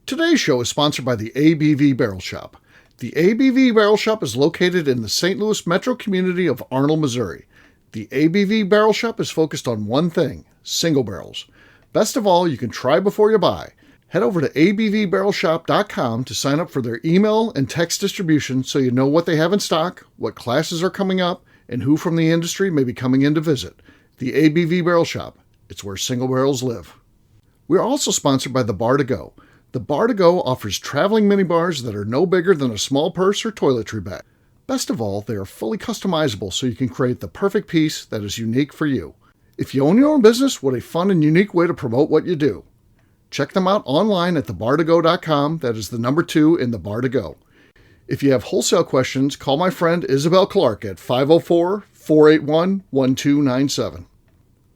Today's show is sponsored by the ABV Barrel Shop. The ABV Barrel Shop is located in the St. Louis metro community of Arnold, Missouri. The ABV Barrel Shop is focused on one thing, single barrels. Best of all, you can try before you buy. Head over to abvbarrelshop.com to sign up for their email and text distribution so you know what they have in stock, what classes are coming up, and who from the industry may be coming in to visit. The ABV Barrel Shop. It's where single barrels live. We are also sponsored by the Bar to Go. The Bar to Go offers traveling minibars that are no bigger than a small purse or toiletry bag. Best of all, they are fully customizable so you can create the perfect piece that is unique for you. If you own your own business, what a fun and unique way to promote what you do. Check them out online at thebartogo.com. That is the number 2 in the Bar to Go. If you have wholesale questions, call my friend Isabel Clark at 504-481-1297.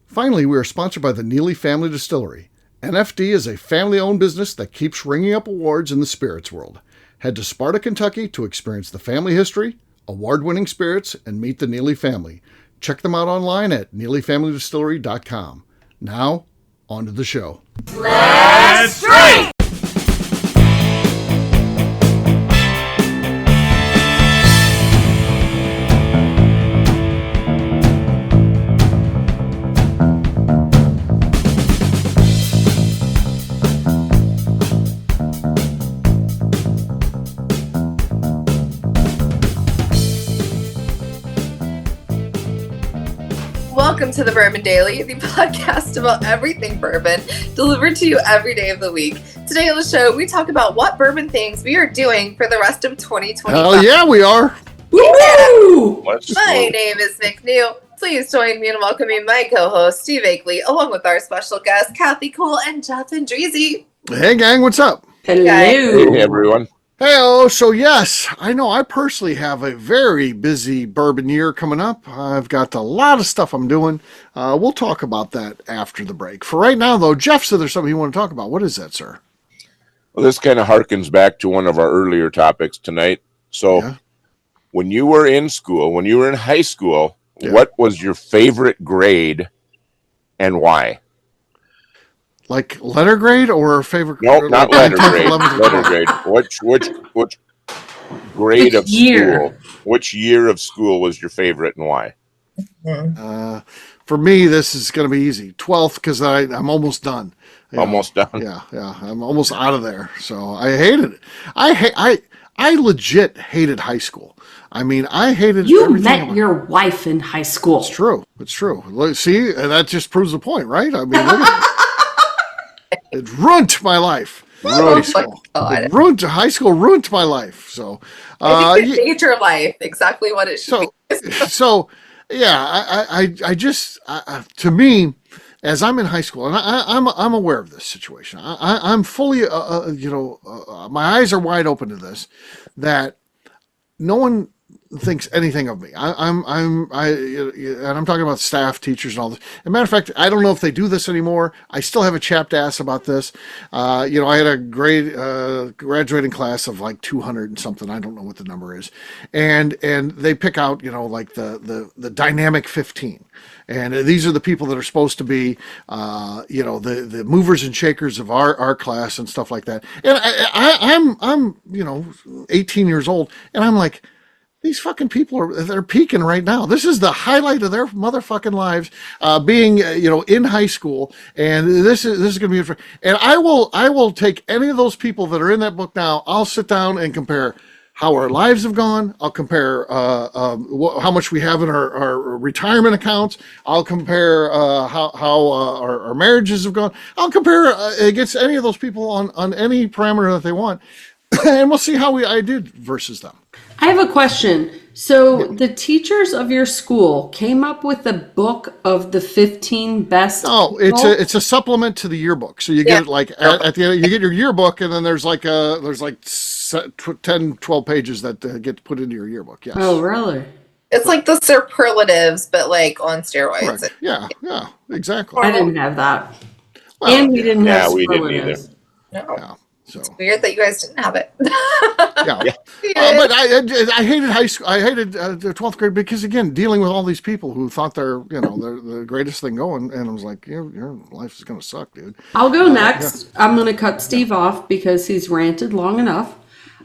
Finally, we are sponsored by the Neely Family Distillery. NFD is a family-owned business that keeps ringing up awards in the spirits world. Head to Sparta, Kentucky to experience the family history, award-winning spirits, and meet the Neely family. Check them out online at neelyfamilydistillery.com. Now, on to the show. Let's drink! Welcome to the Bourbon Daily, the podcast about everything bourbon, delivered to you every day of the week. Today on the show, we talk about what bourbon things we are doing for the rest of 2025. Hell yeah, we are. Woo! My name is McNew. Please join me in welcoming my co-host, Steve Akeley, along with our special guests, Kathy Cole and Jonathan Dreezy. Hey, gang, what's up? Hello. Hey, everyone. Hey, so yes, I know I personally have a very busy bourbon year coming up. I've got a lot of stuff I'm doing. We'll talk about that after the break. For right now, though, Jeff said there's something you want to talk about. What is that, sir? Well, this kind of harkens back to one of our earlier topics tonight. So when you were in school, when you were in high school, what was your favorite grade and why? Like letter grade or favorite? Nope, not letter grade. Letter grade. Which grade of school? Which year of school was your favorite and why? For me, this is going to be easy. 12th because I'm almost done. Almost done. Yeah. I'm almost out of there. So I hated it. I legit hated high school. I mean, I hated. You met your wife in high school. It's true. See, that just proves the point, right? I mean, look at it. It ruined my life. High school ruined my life. So, I think it made your life exactly what it should be. So, yeah, I just, to me, as I'm in high school, and I'm aware of this situation. I'm fully, my eyes are wide open to this, that no one thinks anything of me. And I'm talking about staff, teachers, and all this. As a matter of fact, I don't know if they do this anymore. I still have a chapped ass about this. I had a graduating class of like 200 and something. I don't know what the number is, and they pick out like the dynamic 15. And these are the people that are supposed to be, the movers and shakers of our class and stuff like that. And I'm 18 years old, and I'm like, these fucking people they're peaking right now. This is the highlight of their motherfucking lives, being in high school, and this is going to be. And I will take any of those people that are in that book now. I'll sit down and compare how our lives have gone. I'll compare how much we have in our retirement accounts. I'll compare how our marriages have gone. I'll compare against any of those people on any parameter that they want, and we'll see how I did versus them. I have a question. So the teachers of your school came up with a book of the 15 best. No, it's a supplement to the yearbook. So you get it like at the end, you get your yearbook, and then there's like 10, 12 pages that get put into your yearbook. Yes. Oh, really? It's like the superlatives, but like on steroids. Correct. Yeah, exactly. I didn't have that. Well, and we didn't have we didn't either. No. Yeah. So Weird that you guys didn't have it. yeah. But I hated high school. I hated the 12th grade because, again, dealing with all these people who thought they're the greatest thing going, and I was like, your life is gonna suck, dude. I'll go next. Yeah. I'm gonna cut Steve off because he's ranted long enough.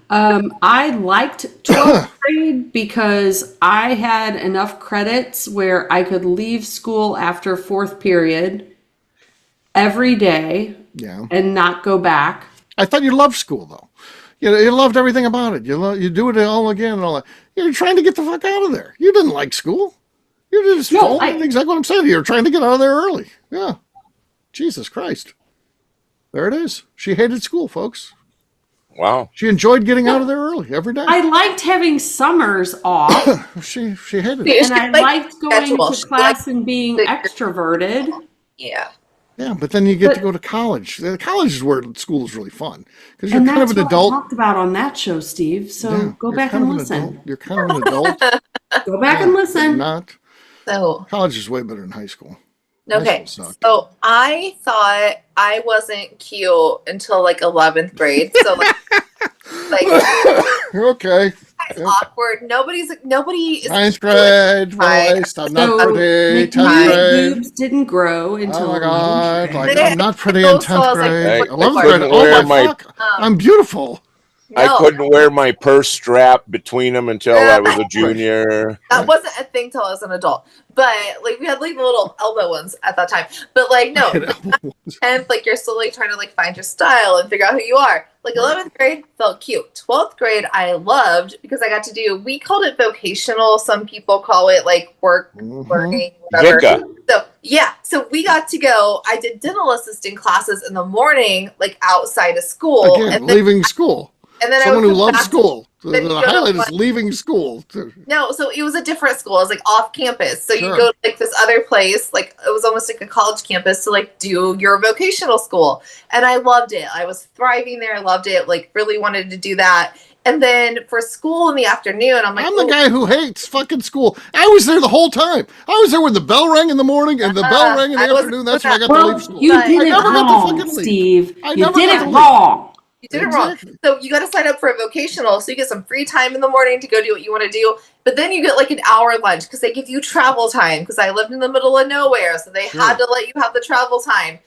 I liked 12th grade because I had enough credits where I could leave school after 4th period every day, and not go back. I thought you loved school, though. You loved everything about it. You do it all again and all that. You're trying to get the fuck out of there. You didn't like school. You just exactly what I'm saying. You're trying to get out of there early. Yeah. Jesus Christ. There it is. She hated school, folks. Wow. She enjoyed getting out of there early every day. I liked having summers off. she hated it. And I liked going to class and being extroverted. Yeah. Yeah, but then you get to go to college. College is where school is really fun because you're kind of an adult. I talked about on that show, Steve. So go back and listen. You're kind of an adult. Go back and listen. Not. So college is way better than high school. Okay, so I thought I wasn't cute until like 11th grade. So like okay. It's awkward. Nobody is 9th grade. I'm not pretty. 10th grade. Boobs didn't grow until. Oh my god! Like, I'm not pretty in 10th grade. 11th grade. Oh my fuck! I'm beautiful. No. I couldn't wear my purse strap between them until I was a junior. That wasn't a thing till I was an adult. But like we had like the little elbow ones at that time. But like no, 10th, like you're still like trying to like find your style and figure out who you are. Like 11th grade felt cute. 12th grade I loved because I got to do. We called it vocational. Some people call it like work, learning, whatever. So yeah, so we got to go. I did dental assisting classes in the morning, like outside of school. Again, and leaving school. And then someone who loves school. The highlight is leaving school. No, so it was a different school. It was like off campus. So you go to like this other place, like it was almost like a college campus to like do your vocational school. And I loved it. I was thriving there. I loved it. Like really wanted to do that. And then for school in the afternoon, I'm the guy who hates fucking school. I was there the whole time. I was there when the bell rang in the morning and the bell rang in the afternoon. That's when I got to leave school. You did it wrong, Steve. You did it wrong. You did it wrong. So you got to sign up for a vocational, so you get some free time in the morning to go do what you want to do. But then you get like an hour lunch because they give you travel time. Because I lived in the middle of nowhere, so they had to let you have the travel time.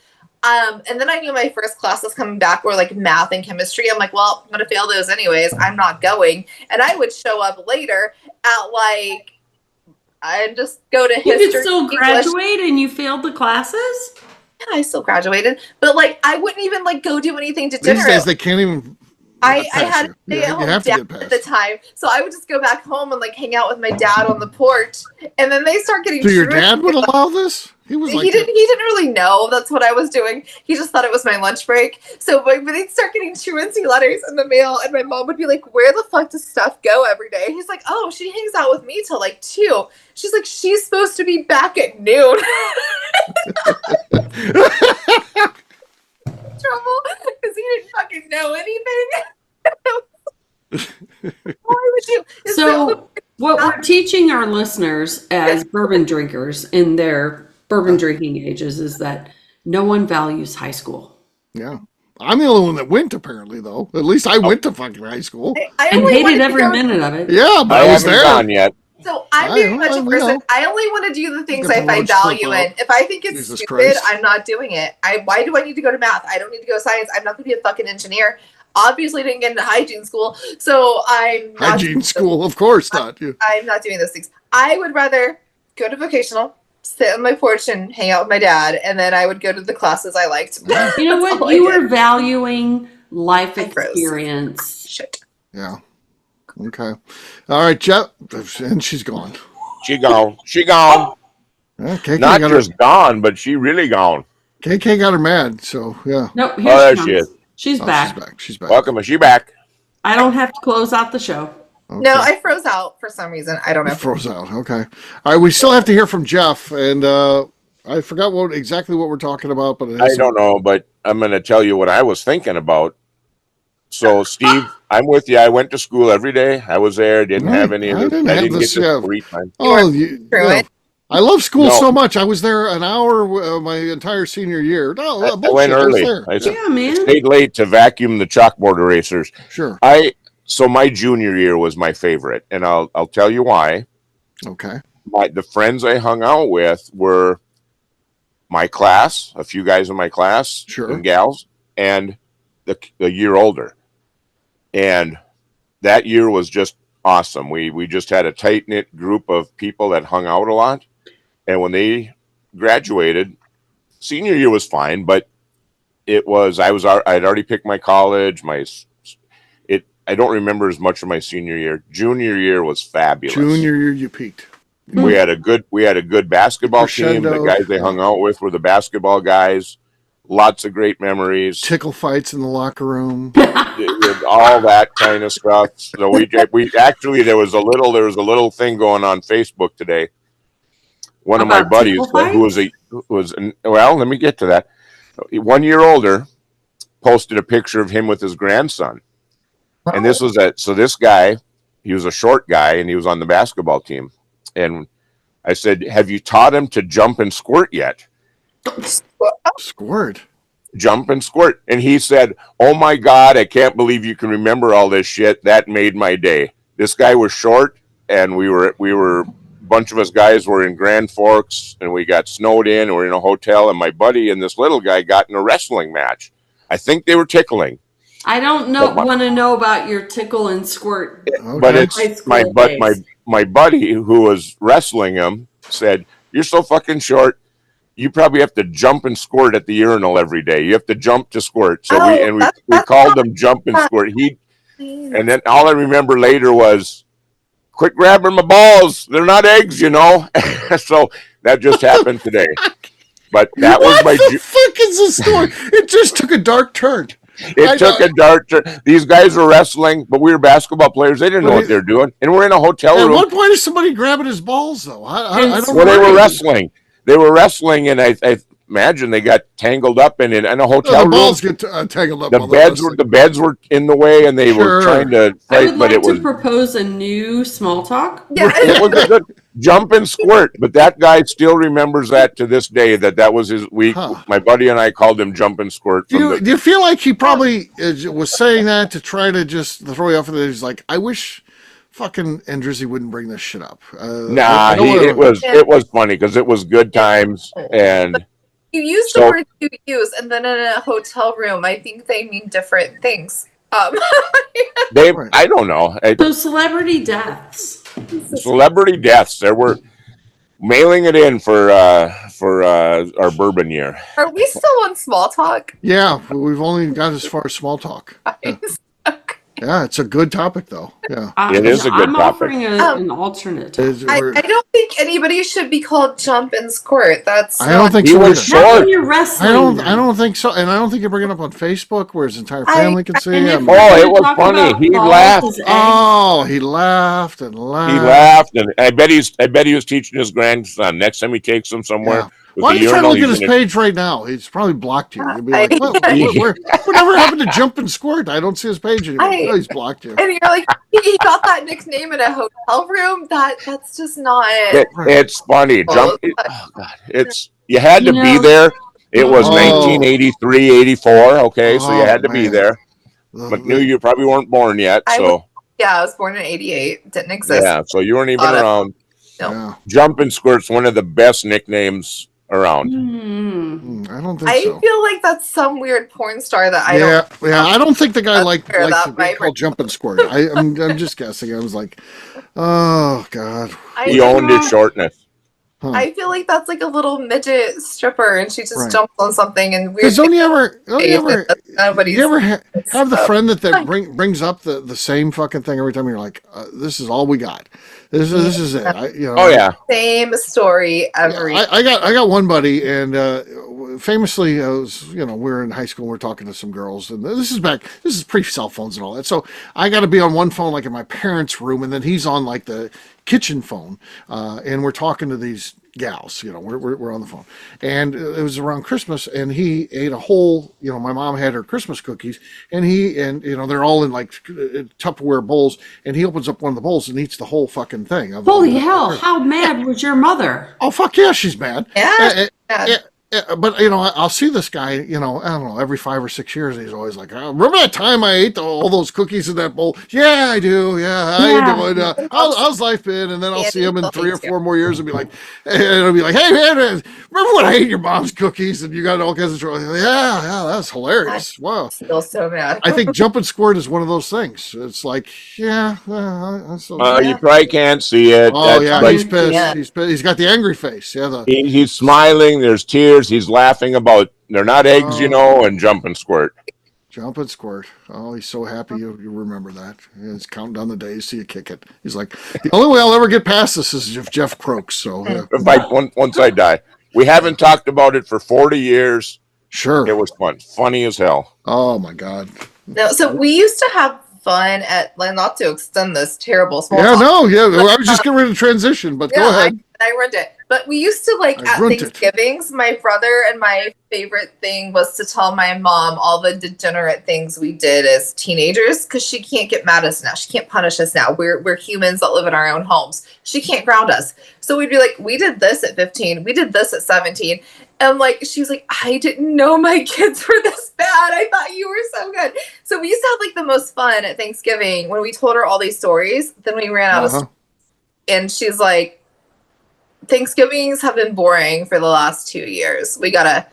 And then I knew my first classes coming back were like math and chemistry. I'm like, well, I'm gonna fail those anyways. I'm not going. And I would show up later at like, and just go to history. You could still graduate and you failed the classes? Yeah, I still graduated, but like I wouldn't even like go do anything to dinner. These days they can't even. I had a stay-at-home dad at the time, so I would just go back home and like hang out with my dad on the porch, and then they start getting. So your dad would allow this? He was like he didn't really know that's what I was doing. He just thought it was my lunch break. So but they'd start getting truancy letters in the mail, and my mom would be like, "Where the fuck does stuff go every day?" He's like, "Oh, she hangs out with me till like 2." She's like, "She's supposed to be back at noon." Trouble because he didn't fucking know anything. Why would you? So what we're teaching our listeners as bourbon drinkers in their bourbon drinking ages is that no one values high school. Yeah. I'm the only one that went, apparently, though. At least I went to fucking high school. I and hated every minute of it. Yeah, but I was there. Gone yet. So I'm very much a person. I only want to do the things I find value in. If I think it's stupid, Christ. I'm not doing it. Why do I need to go to math? I don't need to go to science. I'm not going to be a fucking engineer. Obviously, didn't get into hygiene school, so I'm not hygiene school. Of course not. I'm not doing those things. I would rather go to vocational, sit on my porch, and hang out with my dad, and then I would go to the classes I liked. You know what? You were valuing life experience. Shit. Yeah. Okay. All right, Jeff. And she's gone. She gone. She gone. KK not just gone, but she really gone. KK got her mad, so yeah. Nope. There she is. She's back. She's back. Welcome. Is she back? I don't have to close out the show. Okay. No, I froze out for some reason. I don't know. Froze out. Okay. All right. We still have to hear from Jeff, and I forgot exactly what we're talking about, but I don't know. But I'm going to tell you what I was thinking about. So, Steve, I'm with you. I went to school every day. I was there. Didn't have any. I didn't have this. Get free time. Oh, you I love school No. so much. I was there an hour my entire senior year. No, I bullshit. went I was early. there. Yeah, man. Stayed late to vacuum the chalkboard erasers. Sure. So my junior year was my favorite, and I'll tell you why. Okay. The friends I hung out with were my class, a few guys in my class, Sure. and gals, and the year older. And that year was just awesome. We just had a tight knit group of people that hung out a lot. And when they graduated, senior year was fine, but I'd already picked my college. I don't remember as much of my senior year. Junior year was fabulous. Junior year, you peaked. We had a good basketball team. The Crescendo. guys they hung out with were the basketball guys. Lots of great memories. Tickle fights in the locker room. All that kind of stuff. So we actually there was a little thing going on Facebook today. One of my About buddies tickle well, let me get to that. 1 year older posted a picture of him with his grandson. And this was this guy, he was a short guy and he was on the basketball team. And I said, "Have you taught him to jump and squirt yet?" Squirt. Jump and squirt. And he said, "Oh my God, I can't believe you can remember all this shit. That made my day." This guy was short, and we were a bunch of us guys were in Grand Forks, and we got snowed in, and we're in a hotel, and my buddy and this little guy got in a wrestling match. I think they were tickling. I don't want to know about your tickle and squirt. Okay. But it's High school my buddy who was wrestling him said, "You're so fucking short. You probably have to jump and squirt at the urinal every day. You have to jump to squirt." So we called him Jump and Squirt. And then all I remember later was, "Quit grabbing my balls. They're not eggs, you know." So that just happened today. But that was my. What the fuck is this story? It just took a dark turn. It took a dark turn. These guys were wrestling, but we were basketball players. They didn't know what they're doing, and we're in a hotel room. At what point is somebody grabbing his balls, though? I don't Well, know. they were wrestling. They were wrestling, and I imagine they got tangled up in a hotel room. The balls get tangled up. The beds were in the way, and they were trying to I fight. would But like it was to propose a new small talk. Yeah. it was a good jump and squirt. But that guy still remembers that to this day. That was his week. Huh. My buddy and I called him Jump and Squirt. Do you feel like he probably was saying that to try to just throw you off? And he's like, "I wish fucking Andrizzi wouldn't bring this shit up." It was funny because it was good times, and You use the word you use, and then in a hotel room, I think they mean different things. I don't know. So celebrity deaths. Celebrity deaths. There were mailing it in for our bourbon year. Are we still on small talk? Yeah, we've only got as far as small talk. Yeah. Yeah, it's a good topic, though. Yeah, it is a good I'm topic. offering an alternate. I don't think anybody should be called Jump and Squirt. I don't think he so. was short. You're wrestling. I don't think so, and I don't think you bring it up on Facebook where his entire family can see him. It was funny. He laughed. Oh, he laughed and laughed. He laughed, and I bet he was teaching his grandson. Next time he takes him somewhere. Yeah. Why don't you try to look at his page right now? He's probably blocked you. You'll be like, whatever happened to Jump and Squirt? I don't see his page anymore. He's blocked you. And you're like, he got that nickname in a hotel room? That's just not... It's funny. God. You had to be there. It was 1983, 84. Okay, so you had to be there. McNew, you probably weren't born yet. I was born in 88. Didn't exist. Yeah, so you weren't even around. No. Yeah. Jump and Squirt's one of the best nicknames around. I don't think so. I feel like that's some weird porn star that I don't... Yeah, I don't think the guy liked to be might called Jump and Squirt. I'm just guessing. I was like, oh, God. He owned his shortness. Huh. I feel like that's like a little midget stripper, and she just jumps on something and weird. Don't you ever have the stuff. friend that brings up the same fucking thing every time? You're like, this is all we got. This is it. Oh yeah. Same story every. I got one buddy, and famously, we were in high school. And we're talking to some girls, and this is pre cell phones and all that. So I got to be on one phone, like in my parents' room, and then he's on like the kitchen phone, and we're talking to these gals. We're on the phone, and it was around Christmas, and he ate a whole. My mom had her Christmas cookies, and they're all in like Tupperware bowls, and he opens up one of the bowls and eats the whole fucking thing. Holy hell! How mad was your mother? Oh fuck yeah, she's mad. Yeah. But I'll see this guy. I don't know, every 5 or 6 years. He's always like, "Remember that time I ate all those cookies in that bowl?" Yeah, I do. Yeah, I do. How's life been? And then I'll see him in 3 or 4 more years and be like, "Hey man, remember when I ate your mom's cookies and you got all kinds of trouble?" Yeah, that's hilarious. Wow. I feel so bad. I think jump and squirt is one of those things. It's like, yeah. You probably can't see it. Oh yeah, like, he's pissed. Yeah. He's pissed. He's got the angry face. Yeah, he's smiling. There's tears. He's laughing about they're not eggs, and jump and squirt. Jump and squirt. Oh, he's so happy you remember that. He's counting down the days, see you kick it. He's like, the only way I'll ever get past this is if Jeff croaks. So Once I die. We haven't talked about it for 40 years. Sure. It was fun. Funny as hell. Oh my God. No, so we used to have fun at, like, not to extend this terrible small Yeah, talk. no, yeah. I was just getting ready to transition, but go ahead. I ruined it. But we used to, like, I at ruined it. Thanksgivings, my brother and my favorite thing was to tell my mom all the degenerate things we did as teenagers, because she can't get mad at us now. She can't punish us now. We're humans that live in our own homes. She can't ground us. So we'd be like, we did this at 15. We did this at 17. And, like, she's like, I didn't know my kids were this bad. I thought you were so good. So we used to have, like, the most fun at Thanksgiving when we told her all these stories. Then we ran out of stories. And she's like, Thanksgivings have been boring for the last 2 years. We gotta,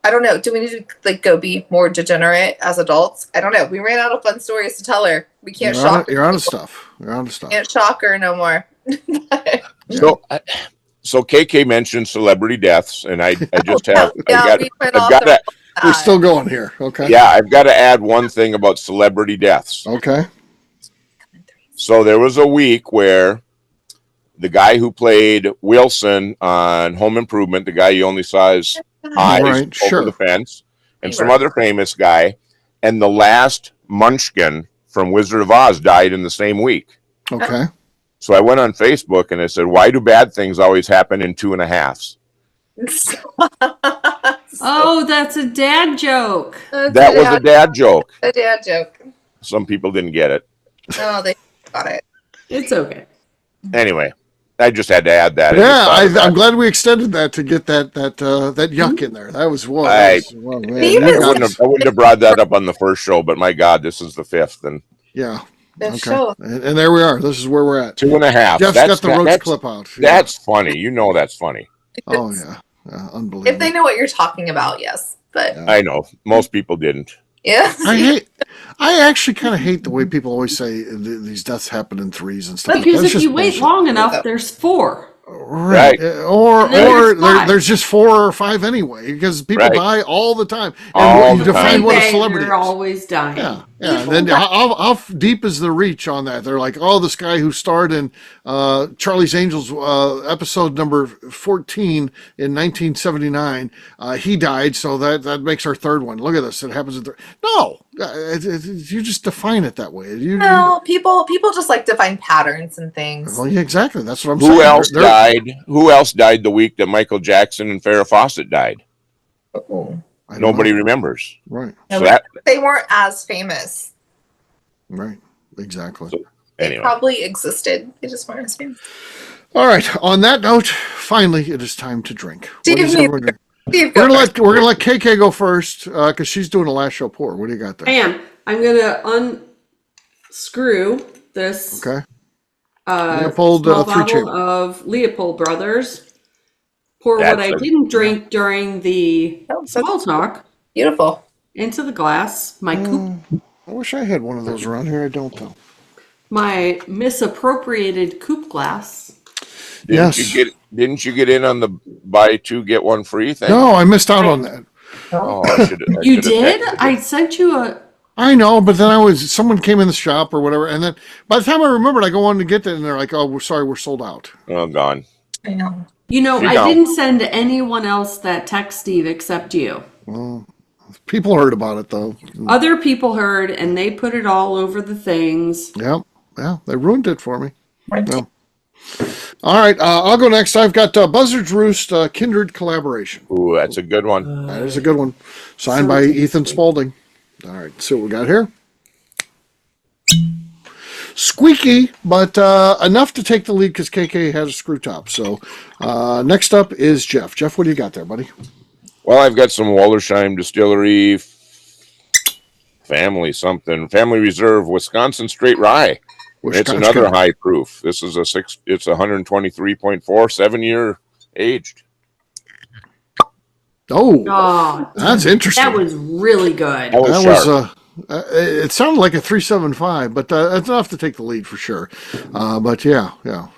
I don't know. Do we need to, like, go be more degenerate as adults? I don't know. We ran out of fun stories to tell her. We can't shock her. You're out of stuff. Can't shock her no more. So KK mentioned celebrity deaths, and I just have We're still going here. Okay. Yeah, I've got to add one thing about celebrity deaths. Okay. So there was a week where the guy who played Wilson on Home Improvement, the guy you only saw his eyes over the fence, and some other famous guy, and the last Munchkin from Wizard of Oz died in the same week. Okay. So I went on Facebook and I said, why do bad things always happen in 2.5s? Oh, that's a dad joke. That was a dad joke. A dad joke. Some people didn't get it. Oh, they got it. It's okay. Anyway, I just had to add that. Yeah, I'm glad we extended that to get that yuck in there. That was one. I wouldn't have brought that up on the first show, but my God, this is the 5th, and yeah. Okay. And there we are. This is where we're at. 2.5. Jeff's got the roach clip out. Yeah. That's funny. You know that's funny. Oh yeah, unbelievable. If they know what you're talking about, yes. But I know most people didn't. Yeah. I actually kind of hate the way people always say these deaths happen in 3s and stuff. Because if you wait long enough, there's 4. Right. Or there's just 4 or 5 anyway, because people die all the time. And you define what a celebrity is. They're always dying. Yeah. And then how deep is the reach on that? They're like, oh, this guy who starred in Charlie's Angels episode number 14 in 1979, he died, so that makes our 3rd one. Look at this. It happens in 3rd. No. You just define it that way. People just like to find patterns and things. Well, yeah, exactly. That's what I'm saying. Who else died? Who else died the week that Michael Jackson and Farrah Fawcett died? Nobody remembers. Right. So they weren't as famous. Right. Exactly. So, anyway. They probably existed. They just weren't as famous. All right. On that note, finally, it is time to drink. We're gonna let KK go first because she's doing a last show pour. What do you got there? I am. I'm gonna unscrew this. Okay. Leopold bottle of Leopold Brothers. Pour what I didn't drink during the small talk. Beautiful. Into the glass. My coupe. I wish I had one of those around here. I don't though. My misappropriated coupe glass. Didn't you get in on the buy 2 get 1 free thing? No, I missed out on that. Oh, you did? I sent you a. I know, but then someone came in the shop or whatever, and then by the time I remembered, I go on to get that, and they're like, "Oh, we're sorry, we're sold out." Oh, gone. I know. I didn't send anyone else that text Steve except you. Well, people heard about it though. Other people heard, and they put it all over the things. Yeah, they ruined it for me. Right. No. All right, I'll go next. I've got Buzzard's Roost Kindred Collaboration. Ooh, that's a good one. That is a good one. Signed So by tasty. Ethan Spaulding. All right, let's see what we got here. Squeaky, but enough to take the lead because KK has a screw top. So next up is Jeff. Jeff, what do you got there, buddy? Well, I've got some Waldersheim Distillery Family Reserve Wisconsin Straight Rye. It's another high proof. This is it's 123.4, 7-year aged. Oh, that's interesting. That was really good. That was it sounded like a 375, but it's enough to take the lead for sure. But yeah,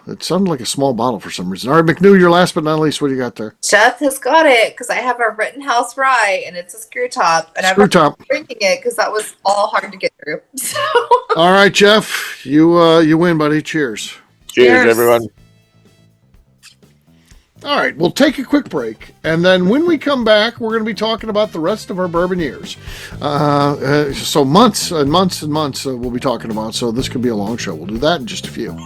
it sounded like a small bottle for some reason. All right, McNew, your last but not least, what do you got there? Jeff has got it because I have a Rittenhouse Rye and it's a screw top, and I'm drinking it because that was all hard to get through. So. All right, Jeff, you win, buddy. Cheers. Cheers, everyone. All right, we'll take a quick break, and then when we come back, we're going to be talking about the rest of our bourbon years. So months and months and months we'll be talking about, so this could be a long show. We'll do that in just a few.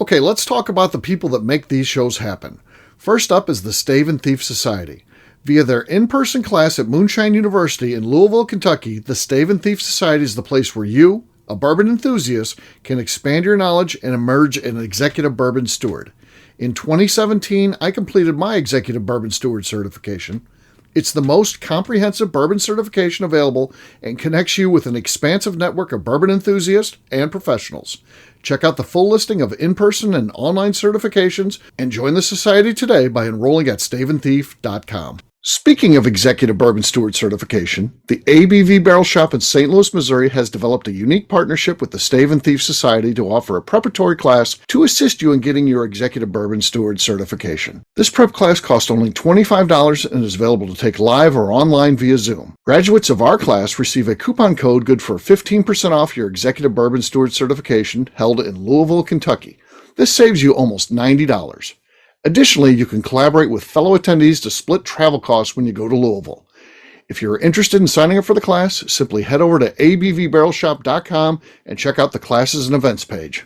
Okay, let's talk about the people that make these shows happen. First up is the Stave and Thief Society. Via their in-person class at Moonshine University in Louisville, Kentucky, the Stave and Thief Society is the place where you, a bourbon enthusiast, can expand your knowledge and emerge an executive bourbon steward. In 2017, I completed my executive bourbon steward certification. It's the most comprehensive bourbon certification available and connects you with an expansive network of bourbon enthusiasts and professionals. Check out the full listing of in-person and online certifications and join the society today by enrolling at staveandthief.com. Speaking of executive bourbon steward certification, the ABV Barrel Shop in St. Louis, Missouri has developed a unique partnership with the Stave and Thief Society to offer a preparatory class to assist you in getting your executive bourbon steward certification. This prep class costs only $25 and is available to take live or online via Zoom. Graduates of our class receive a coupon code good for 15% off your executive bourbon steward certification held in Louisville, Kentucky. This saves you almost $90. Additionally, you can collaborate with fellow attendees to split travel costs when you go to Louisville. If you're interested in signing up for the class, simply head over to abvbarrelshop.com and check out the classes and events page.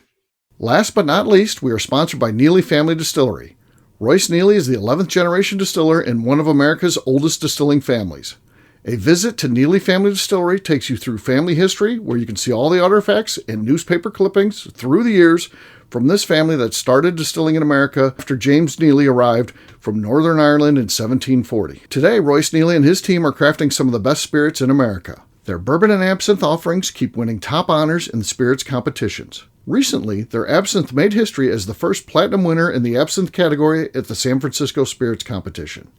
Last but not least, we are sponsored by Neely Family Distillery. Royce Neely is the 11th generation distiller in one of America's oldest distilling families. A visit to Neely Family Distillery takes you through family history, where you can see all the artifacts and newspaper clippings through the years from this family that started distilling in America after James Neely arrived from Northern Ireland in 1740. Today, Royce Neely and his team are crafting some of the best spirits in America. Their bourbon and absinthe offerings keep winning top honors in the spirits competitions. Recently, their absinthe made history as the first platinum winner in the absinthe category at the San Francisco Spirits Competition.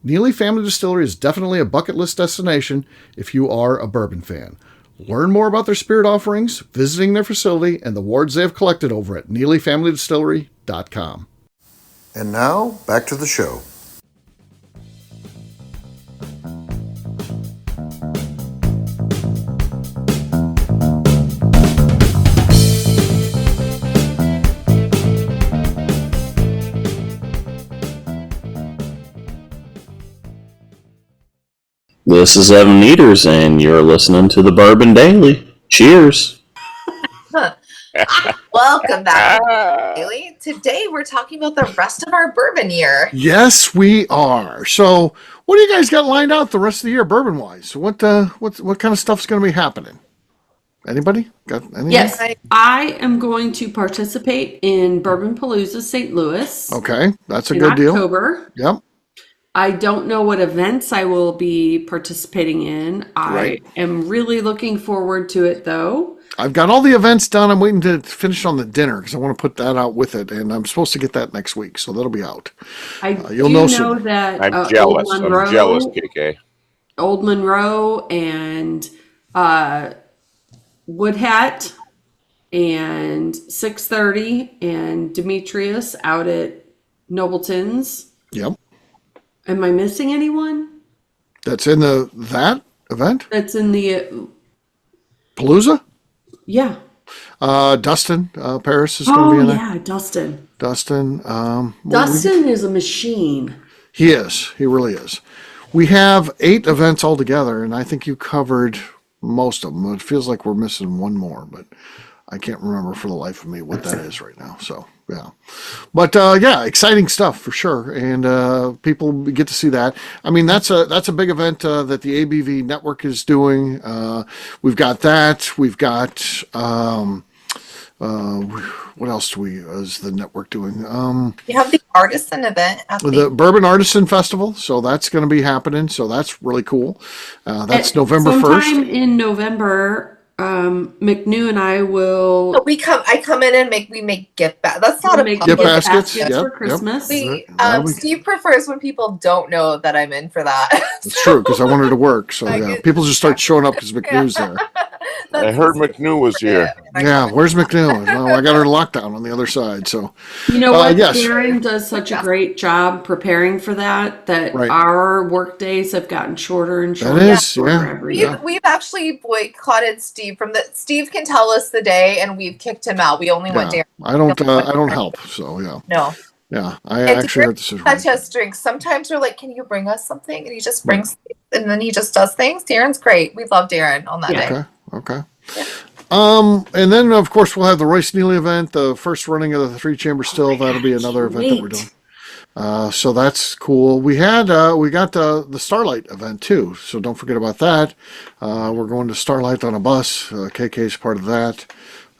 Neely Family Distillery is definitely a bucket list destination if you are a bourbon fan. Learn more about their spirit offerings, visiting their facility, and the awards they have collected over at NeelyFamilyDistillery.com. And now, back to the show. This is Evan Eaters, and you're listening to the Bourbon Daily. Cheers. Welcome back, Daily. Today we're talking about the rest of our bourbon year. Yes, we are. So, what do you guys got lined out the rest of the year, bourbon-wise? What kind of stuff's going to be happening? Anybody got anything? Yes, I am going to participate in Bourbon Palooza St. Louis. Okay, that's a in good deal. October. Yep. I don't know what events I will be participating in. Right. I am really looking forward to it, though. I've got all the events done. I'm waiting to finish on the dinner because I want to put that out with it, and I'm supposed to get that next week, so that'll be out. You'll know soon. That I'm jealous. I'm jealous, KK. Old Monroe and Woodhat and 630 and Demetrius out at Nobleton's. Yep. Am I missing anyone? That's in that event? That's in the Palooza? Yeah. Dustin Paris is going to be in there. yeah, Dustin. Dustin. Dustin is a machine. He is. He really is. We have 8 events altogether, and I think you covered most of them. It feels like we're missing one more, but I can't remember for the life of me what that is right now. So, yeah. But, yeah, exciting stuff for sure. And people get to see that. I mean, that's a big event that the ABV network is doing. We've got that. We've got... what else is the network doing? You have the artisan event at The Bourbon Artisan Festival, so that's going to be happening. So that's really cool. That's November 1st. Sometime in November, McNew and I will. So I come in and we make gift baskets. That's not a make public. Gift baskets. for Yep. Christmas. Steve prefers when people don't know that I'm in for that. It's true because I wanted to work. So yeah, people just start showing up because McNew's there. I heard McNew was here. Yeah, where's McNew? Well, I got her locked down on the other side. So You know what? yes. Darren does such a great job preparing for that Right. our work days have gotten shorter and shorter. That and is, shorter yeah. every year. We've actually boycotted Steve Steve can tell us the day and we've kicked him out. We only went yeah, there. I don't help. So yeah, No. yeah. I And actually Darren heard this is touch us drinks. Sometimes we're like, can you bring us something? And he just brings and then he just does things. Darren's great. We love Darren on that day. Okay. And then of course we'll have the Royce Neely event, the first running of the 3-chamber still. That'll be another event that we're doing. So that's cool. We got the Starlight event too. So don't forget about that. We're going to Starlight on a bus. KK's part of that.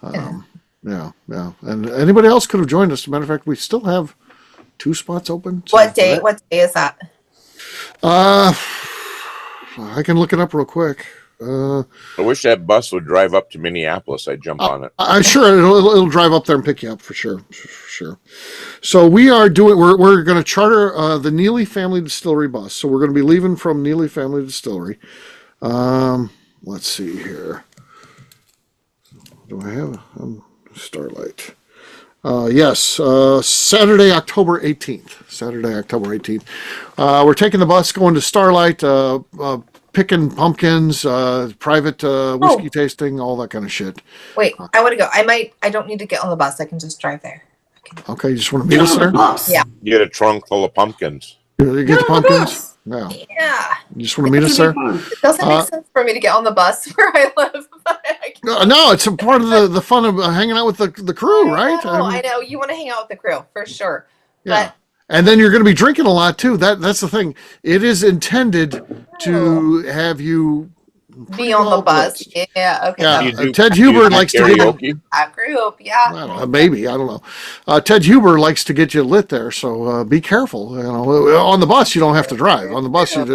Yeah. And anybody else could have joined us. As a matter of fact, we still have 2 spots open. So What day is that? I can look it up real quick. I wish that bus would drive up to Minneapolis. I'd jump on it. I'm sure it'll drive up there and pick you up for sure. So we're going to charter the Neely Family Distillery bus. So we're going to be leaving from Neely Family Distillery. Let's see here. Do I have Starlight? Yes, Saturday, October 18th. We're taking the bus, going to Starlight, picking pumpkins, private whiskey tasting, all that kind of shit. Wait, I want to go. I don't need to get on the bus. I can just drive there. Okay, you just want to meet us there? Yeah. Get a trunk full of pumpkins. You get the pumpkins? Yeah. Yeah. You just want to meet us there? It doesn't make sense for me to get on the bus where I live. But I can... No, it's a part of the fun of hanging out with the crew, right? I know. You want to hang out with the crew, for sure. Yeah. And then you're going to be drinking a lot, too. That's the thing. It is intended to have you be on the bus. Blitzed. Yeah, okay. Yeah, Ted Huber likes to get a group, yeah. I don't know, maybe, I don't know. Ted Huber likes to get you lit there, so be careful. You know, on the bus you don't have to drive. On the bus you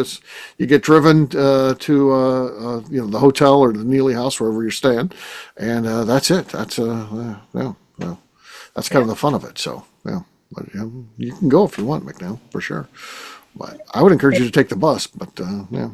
get driven to the hotel or the Neely house wherever you're staying, and that's it. That's that's kind of the fun of it. So yeah, but, you can go if you want, McNew, for sure. But I would encourage you to take the bus. But yeah.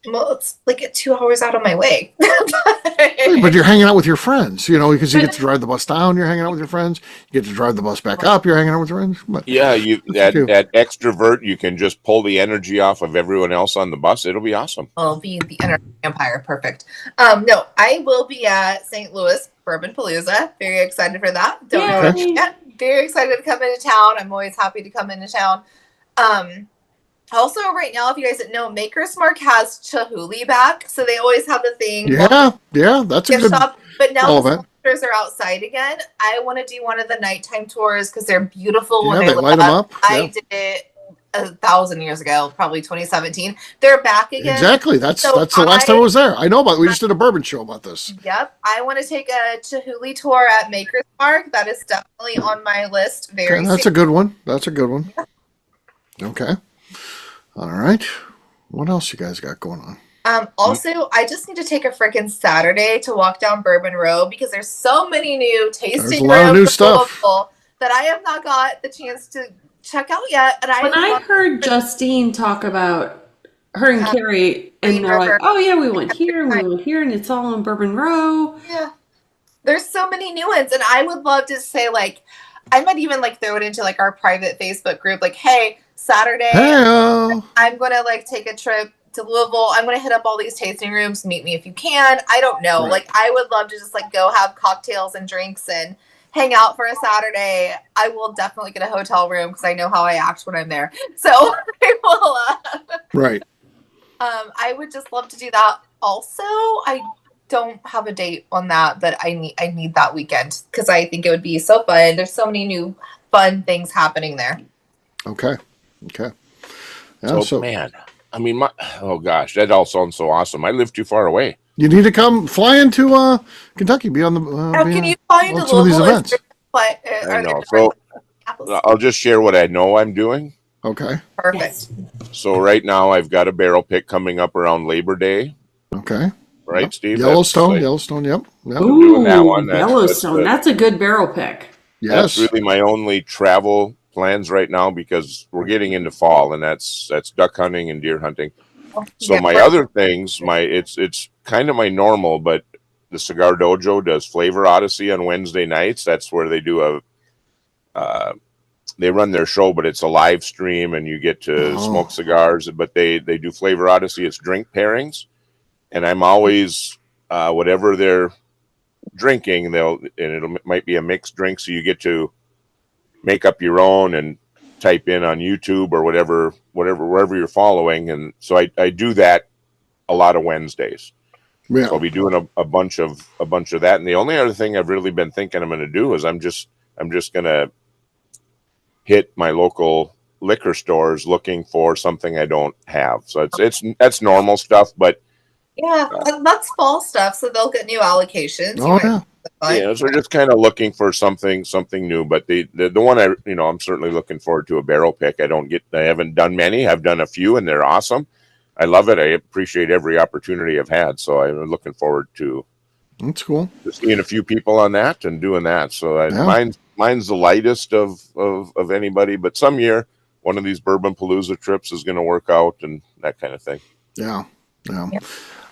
Well, it's like 2 hours out of my way. But you're hanging out with your friends, because you get to drive the bus down, you're hanging out with your friends. You get to drive the bus back up, you're hanging out with your friends. But yeah, that extrovert, you can just pull the energy off of everyone else on the bus. It'll be awesome. I'll be the energy empire. Perfect. No, I will be at St. Louis Bourbon Palooza. Very excited for that. Don't know it yet. Very excited to come into town. I'm always happy to come into town. Also, right now, if you guys didn't know, Maker's Mark has Chihuly back, so they always have the thing. Yeah, that's a good shop. But now the event. sponsors are outside again. I want to do one of the nighttime tours because they're beautiful. Yeah, when they light them up. I did it 1,000 years ago, probably 2017. They're back again. Exactly. That's the last time I was there. I know about it. We just did a bourbon show about this. Yep. I want to take a Chihuly tour at Maker's Mark. That is definitely on my list. That's a good one. Yeah. Okay. All right. What else you guys got going on? Also, I just need to take a freaking Saturday to walk down Bourbon Road because there's so many new tasting There's a lot of new stuff that I have not got the chance to check out yet. And I heard Justine talk about her and Carrie, and they're like, "Oh yeah, we went here and we went here, and it's all on Bourbon Row." Yeah, there's so many new ones, and I would love to say I might even throw it into our private Facebook group, hey. Saturday, I'm gonna take a trip to Louisville. I'm going to hit up all these tasting rooms. Meet me if you can. I don't know. Right. Like, I would love to just like go have cocktails and drinks and hang out for a Saturday. I will definitely get a hotel room because I know how I act when I'm there. So I will. Right. I would just love to do that. Also, I don't have a date on that, but I need that weekend because I think it would be so fun. There's so many new fun things happening there. Okay. Yeah, So man, I mean, oh gosh, that all sounds so awesome. I live too far away. you need to come fly into Kentucky. Be on the. How can you find some of these events? I know. So I'll just share what I know I'm doing. Okay. Perfect. Yes. So right now I've got a barrel pick coming up around Labor Day. Okay. Right, Yep. Steve? Yellowstone. Yep. Ooh, doing that one. Yellowstone. That's a good barrel pick. Yes. That's really my only travel plans right now because we're getting into fall and that's duck hunting and deer hunting. So my other things, it's kind of my normal, but the Cigar Dojo does Flavor Odyssey on Wednesday nights. That's where they do they run their show, but it's a live stream and you get to smoke cigars. But they do Flavor Odyssey. It's drink pairings, and I'm always whatever they're drinking, it might be a mixed drink, so you get to make up your own and type in on YouTube or wherever you're following. And so I do that a lot of Wednesdays. Yeah. So I'll be doing a bunch of that. And the only other thing I've really been thinking I'm going to do is I'm just going to hit my local liquor stores looking for something I don't have. So that's normal stuff, but yeah, that's fall stuff. So they'll get new allocations. Oh yeah. Yeah, so we're just kind of looking for something new. But the one I'm certainly looking forward to a barrel pick. I haven't done many. I've done a few, and they're awesome. I love it. I appreciate every opportunity I've had. So I'm looking forward to. That's cool. Just seeing a few people on that and doing that. So mine's the lightest of anybody. But some year, one of these Bourbon Palooza trips is going to work out and that kind of thing. Yeah.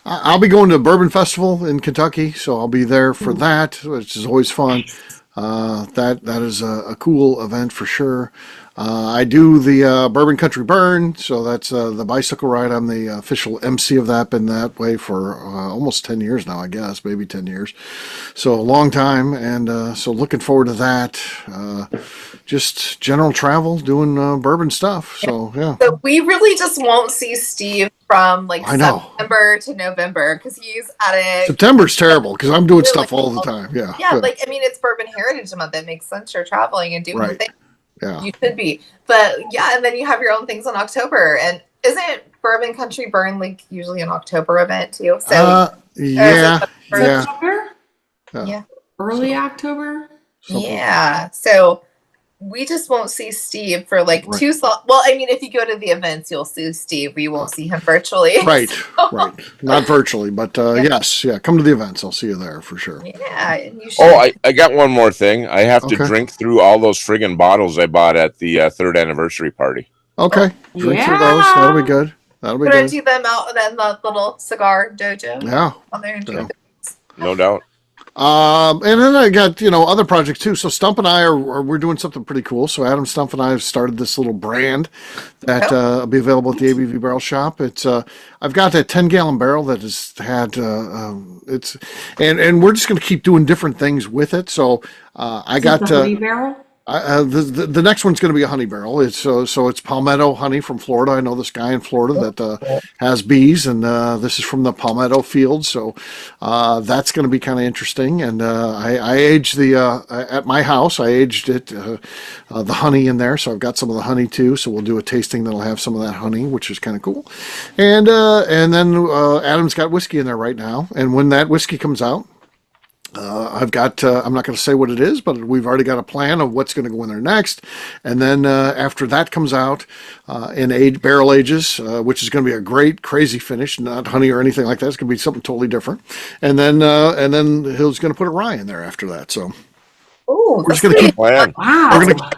I'll be going to the Bourbon Festival in Kentucky, so I'll be there for that, which is always fun. That is a cool event for sure. I do the Bourbon Country Burn, so that's the bicycle ride. I'm the official MC of that. Been that way for almost 10 years now, I guess, maybe 10 years. So a long time, and so looking forward to that. Just general travel, doing bourbon stuff. So yeah. So we really just won't see Steve from September to November because he's at it. September's terrible because I'm doing stuff all the time. Yeah. Yeah, it's Bourbon Heritage Month. It makes sense. You're traveling and doing the thing. Yeah. You should be. But yeah, and then you have your own things in October. And isn't Bourbon Country Burn like usually an October event too? So yeah. Early October? Yeah. So we just won't see Steve for like 2 slots. Well, I mean, if you go to the events, you'll see Steve. We won't see him virtually. Right. Not virtually, but yes. Yeah. Come to the events. I'll see you there for sure. Yeah. And you should. Oh, I got one more thing. I have to drink through all those friggin' bottles I bought at the 3rd anniversary party. Okay. Drink through those. That'll be good. We're going to do them out in the little cigar dojo. Yeah. On there and no doubt. And then I got, other projects too. So Stump and I we're doing something pretty cool. So Adam Stump and I have started this little brand that will be available at the ABV Barrel Shop. It's I've got that 10-gallon barrel that has had it's and we're just going to keep doing different things with it. So I got the honey barrel. The next one's going to be a honey barrel. It's so it's palmetto honey from Florida. I know this guy in Florida that has bees, and this is from the palmetto field. So that's going to be kind of interesting. And I aged at my house. I aged it the honey in there. So I've got some of the honey too. So we'll do a tasting that'll have some of that honey, which is kind of cool. And then Adam's got whiskey in there right now. And when that whiskey comes out, I've got, I'm not going to say what it is, but we've already got a plan of what's going to go in there next. And then after that comes out in barrel ages, which is going to be a great, crazy finish, not honey or anything like that. It's going to be something totally different. And then he's going to put a rye in there after that. So we're just going to keep, wow.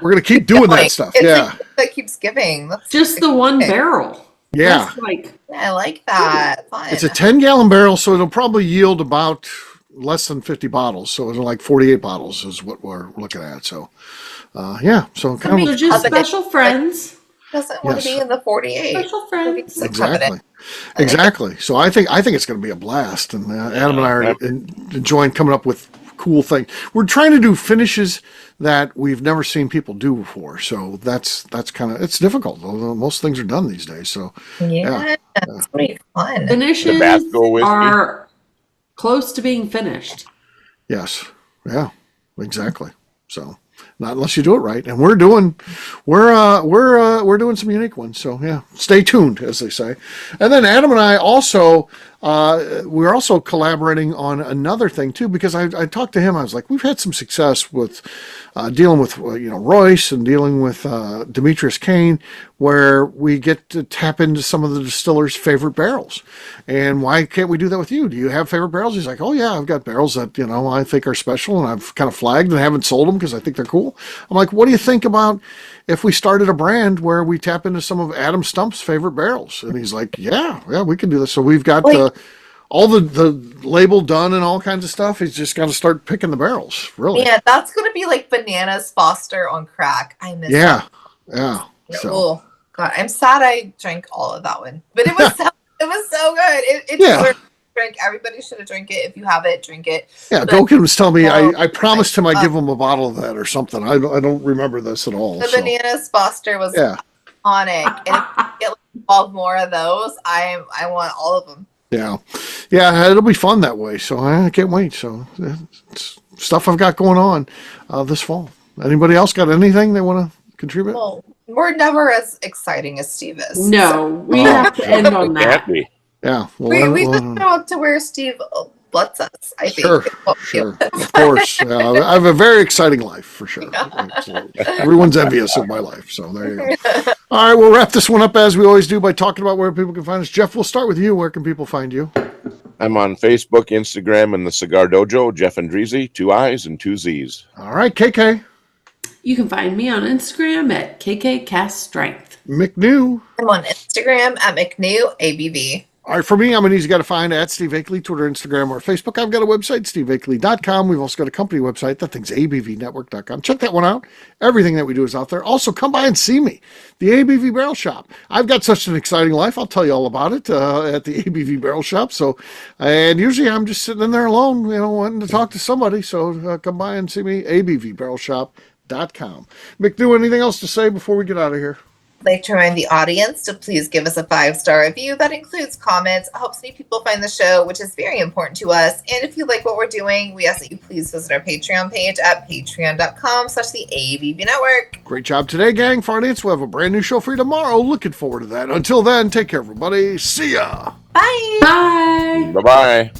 we're going to keep doing that stuff. Like, that keeps giving. That's just the one barrel. Yeah. I like that. Fun. It's a 10-gallon barrel, so it'll probably yield about less than 50 bottles, so it's like 48 bottles is what we're looking at. So so kind of just special friends. Doesn't want to Yes. be in the 48. Special friends. Exactly. So I think it's going to be a blast, and Adam and I are enjoying coming up with cool things. We're trying to do finishes that we've never seen people do before. So that's kind of, it's difficult. Although most things are done these days. So Yeah, it's going to be fun. Finishes Tabasco whiskey. are close to being finished. yes, yeah, exactly. So not unless you do it right, and we're doing some unique ones. So yeah, stay tuned, as they say. And then Adam and I also we're also collaborating on another thing too, because I talked to him. I was like, we've had some success with dealing with Royce and dealing with Demetrius Kane, where we get to tap into some of the distillers' favorite barrels. And why can't we do that with you? Do you have favorite barrels? He's like, oh yeah, I've got barrels that I think are special, and I've kind of flagged and haven't sold them because I think they're cool. I'm like, what do you think about if we started a brand where we tap into some of Adam Stump's favorite barrels? And he's like, yeah, we can do this. So we've got all the label done and all kinds of stuff. He's just got to start picking the barrels, really. Yeah, that's going to be like Bananas Foster on crack. I miss that. Yeah. So. Oh, God. I'm sad I drank all of that one. But it was so good. It Yeah. deserved to drink. Everybody should have drank it. If you have it, drink it. Yeah, Gokin was telling me I promised him I'd give him a bottle of that or something. I don't remember this at all. The Bananas Foster was iconic. And if you get 12 more of those, I want all of them. Yeah, it'll be fun that way. So I can't wait. So it's stuff I've got going on this fall. Anybody else got anything they want to contribute? Well, we're never as exciting as Steve is. No, we have to end on that. Can't be. Yeah. Well, we just go up to where Steve lets us, I think. Sure. Of course. I have a very exciting life, for sure. Absolutely. Everyone's envious of my life. So there you go. All right, we'll wrap this one up as we always do by talking about where people can find us. Jeff, we'll start with you. Where can people find you? I'm on Facebook, Instagram, and the Cigar Dojo, Jeff Andreezy, 2 I's and 2 Z's. All right, KK. You can find me on Instagram at KKCastStrength. McNew. I'm on Instagram at McNew ABV. All right, for me, I'm an easy guy to find at Steve Akeley, Twitter, Instagram, or Facebook. I've got a website, steveakeley.com. We've also got a company website. That thing's abvnetwork.com. Check that one out. Everything that we do is out there. Also, come by and see me, the ABV Barrel Shop. I've got such an exciting life. I'll tell you all about it at the ABV Barrel Shop. And usually I'm just sitting in there alone, wanting to talk to somebody. So come by and see me, abvbarrelshop.com. McNew, anything else to say before we get out of here? I'd like to remind the audience to please give us a 5-star review. That includes comments, helps new people find the show, which is very important to us. And if you like what we're doing, we ask that you please visit our Patreon page at patreon.com/the ABV Network. Great job today, gang. Finance, we'll have a brand new show for you tomorrow. Looking forward to that. Until then, take care, everybody. See ya. Bye. Bye. Bye-bye.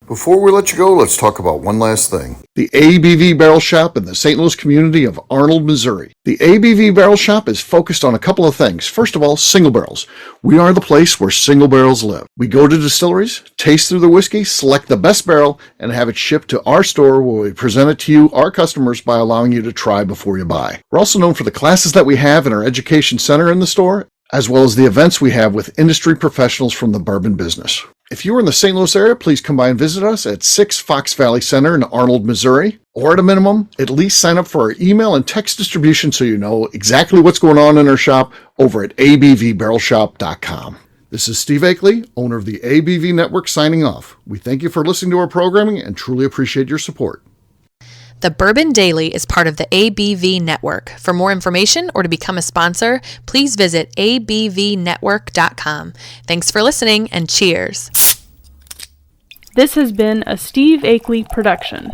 Before we let you go, let's talk about one last thing. The ABV Barrel Shop in the St. Louis community of Arnold, Missouri. The ABV Barrel Shop is focused on a couple of things. First of all, single barrels. We are the place where single barrels live. We go to distilleries, taste through the whiskey, select the best barrel, and have it shipped to our store where we present it to you, our customers, by allowing you to try before you buy. We're also known for the classes that we have in our education center in the store, as well as the events we have with industry professionals from the bourbon business. If you are in the St. Louis area, please come by and visit us at 6 Fox Valley Center in Arnold, Missouri. Or at a minimum, at least sign up for our email and text distribution so you know exactly what's going on in our shop over at abvbarrelshop.com. This is Steve Akeley, owner of the ABV Network, signing off. We thank you for listening to our programming and truly appreciate your support. The Bourbon Daily is part of the ABV Network. For more information or to become a sponsor, please visit abvnetwork.com. Thanks for listening and cheers. This has been a Steve Akeley production.